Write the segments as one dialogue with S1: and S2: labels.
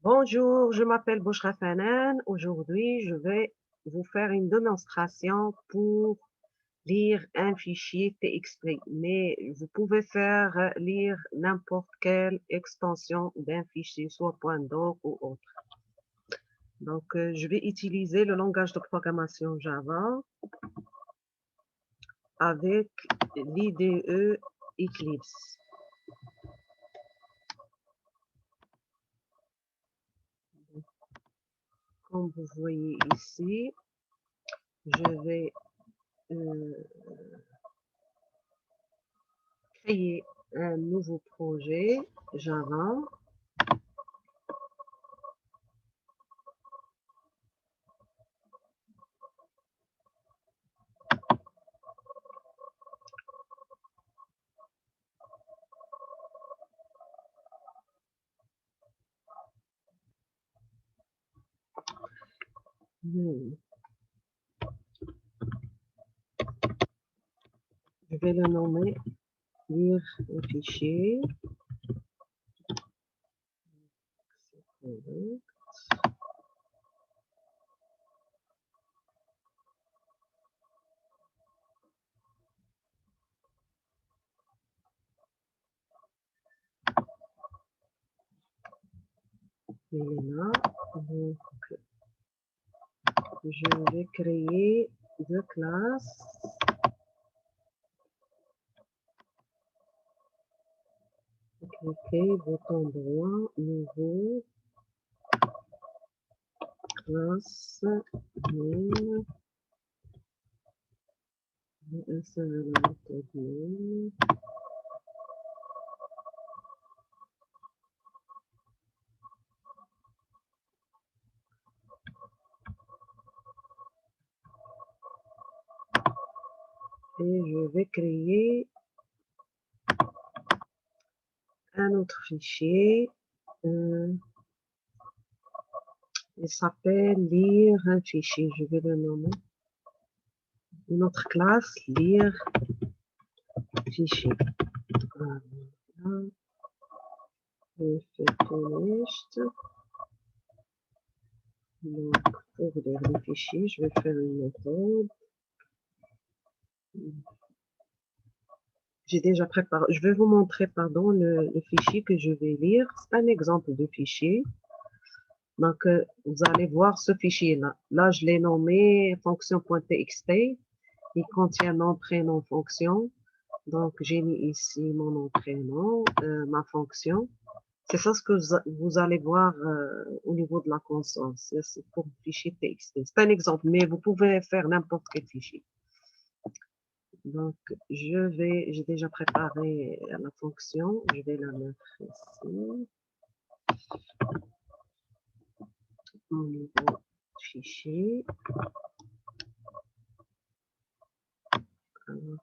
S1: Bonjour, je m'appelle Bouchra Fanan. Aujourd'hui, je vais vous faire une démonstration pour lire un fichier TXT. Mais vous pouvez faire lire n'importe quelle extension d'un fichier, soit .doc ou autre. Donc, je vais utiliser le langage de programmation Java avec l'IDE Eclipse. Comme vous voyez ici, je vais créer un nouveau projet Java. Je vais le nommer lire un fichier. Il est là. Donc, je vais créer deux classes. Cliquez, bouton droit, nouveau, classe, name, insérer la méthode name. Et je vais créer un autre fichier. Il s'appelle lire un fichier. Je vais le nommer. Une autre classe, lire fichier. Voilà. Je fais finished. Donc, pour lire les fichiers, je vais faire une méthode. J'ai déjà préparé. Je vais vous montrer, pardon, le fichier que je vais lire. C'est un exemple de fichier. Donc, vous allez voir ce fichier-là. Là, je l'ai nommé fonction.txt. Il contient nom, prénom, fonction. Donc, j'ai mis ici mon nom, prénom, ma fonction. C'est ça ce que vous allez voir au niveau de la console. C'est pour le fichier TXT. C'est un exemple, mais vous pouvez faire n'importe quel fichier. Donc, j'ai déjà préparé la fonction. Je vais la mettre ici. Au niveau fichier. Alors,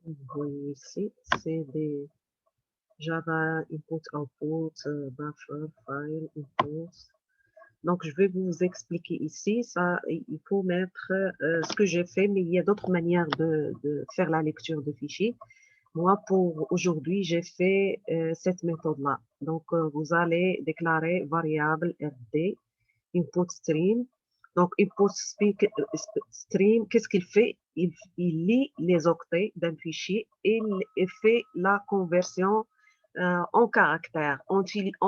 S1: vous voyez ici, c'est des Java input, output, buffer, file, input. Donc, je vais vous expliquer ici. Ça, il faut mettre ce que j'ai fait, mais il y a d'autres manières de faire la lecture de fichiers. Moi, pour aujourd'hui, j'ai fait cette méthode-là. Donc, vous allez déclarer variable RD, input stream. Donc, input stream, qu'est-ce qu'il fait? Il lit les octets d'un fichier et il fait la conversion en caractères en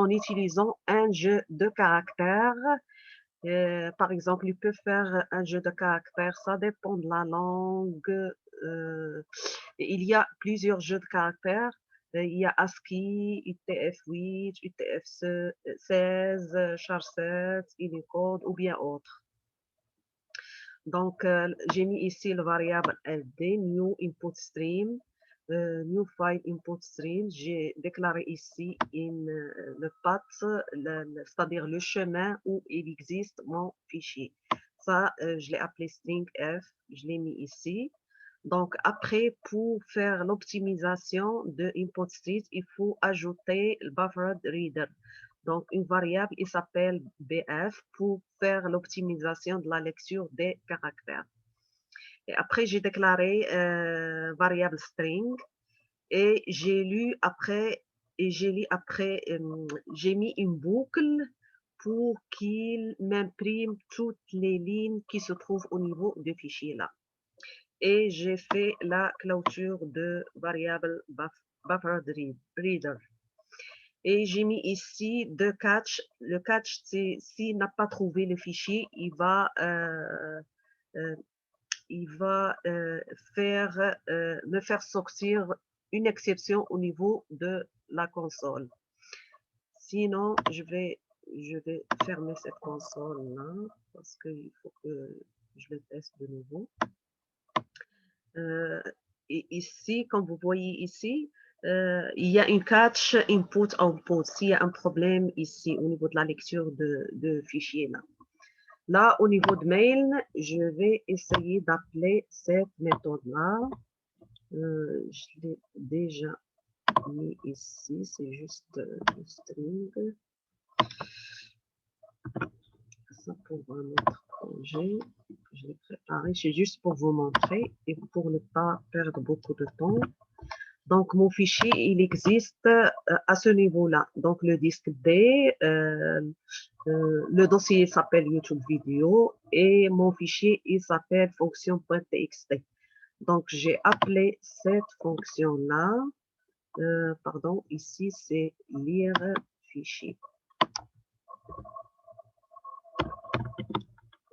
S1: utilisant un jeu de caractères. Par exemple, il peut faire un jeu de caractères, ça dépend de la langue. Il y a plusieurs jeux de caractères. Il y a ASCII, UTF-8, UTF-16, Char7, Unicode ou bien autre. Donc, j'ai mis ici le variable LD, New Input Stream, New File Input Stream. J'ai déclaré ici le path, c'est-à-dire le chemin où il existe mon fichier. Ça, je l'ai appelé string F, je l'ai mis ici. Donc, après, pour faire l'optimisation de input street, il faut ajouter le buffered reader. Donc, une variable, il s'appelle BF pour faire l'optimisation de la lecture des caractères. Et après, j'ai déclaré variable string et j'ai lu après, j'ai mis une boucle pour qu'il m'imprime toutes les lignes qui se trouvent au niveau du fichier là. Et j'ai fait la clôture de variable buffered reader. Et j'ai mis ici deux catch. Le catch, c'est s'il n'a pas trouvé le fichier, il va me faire sortir une exception au niveau de la console. Sinon, je vais fermer cette console-là parce qu'il faut que je le teste de nouveau. Et ici, comme vous voyez ici, il y a une catch input-output. S'il y a un problème ici au niveau de la lecture de fichiers là. Là, au niveau de mail, je vais essayer d'appeler cette méthode-là. Je l'ai déjà mis ici, c'est juste le string. Ça pour un autre projet. Je l'ai préparé, c'est juste pour vous montrer et pour ne pas perdre beaucoup de temps. Donc, mon fichier, il existe à ce niveau-là. Donc, le disque D, le dossier s'appelle YouTube Vidéo et mon fichier, il s'appelle fonction.txt. Donc, j'ai appelé cette fonction-là. Pardon, ici, c'est lire fichier.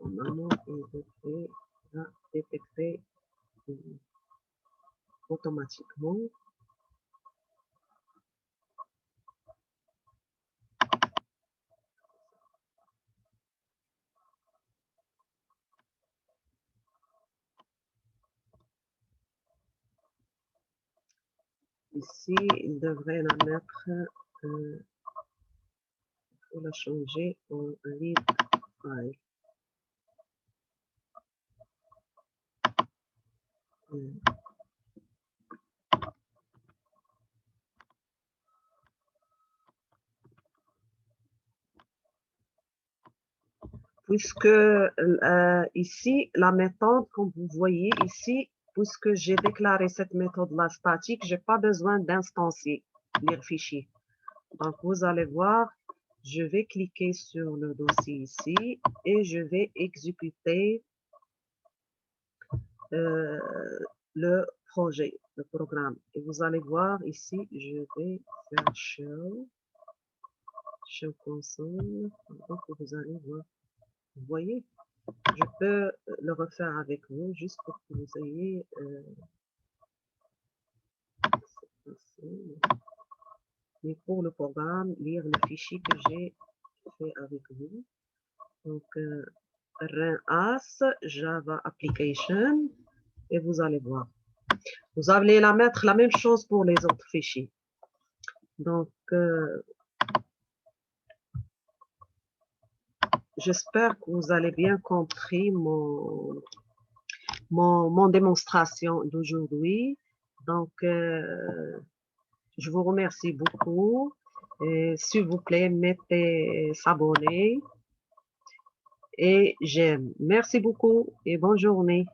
S1: Normalement, il va détecter automatiquement. Ici, il devrait la mettre, il faut la changer en read file. Puisque ici, la méthode, comme vous voyez ici, puisque j'ai déclaré cette méthode-là statique, je n'ai pas besoin d'instancier lire fichier. Donc, vous allez voir, je vais cliquer sur le dossier ici et je vais exécuter le projet, le programme. Et vous allez voir ici, je vais faire show console. Donc, vous allez voir. Vous voyez, je peux le refaire avec vous juste pour que vous ayez mais pour le programme, lire le fichier que j'ai fait avec vous. Donc, RunAs, Java Application, et vous allez voir. Vous allez la mettre la même chose pour les autres fichiers. Donc, j'espère que vous avez bien compris mon démonstration d'aujourd'hui. Donc, je vous remercie beaucoup. S'il vous plaît, mettez s'abonner et j'aime. Merci beaucoup et bonne journée.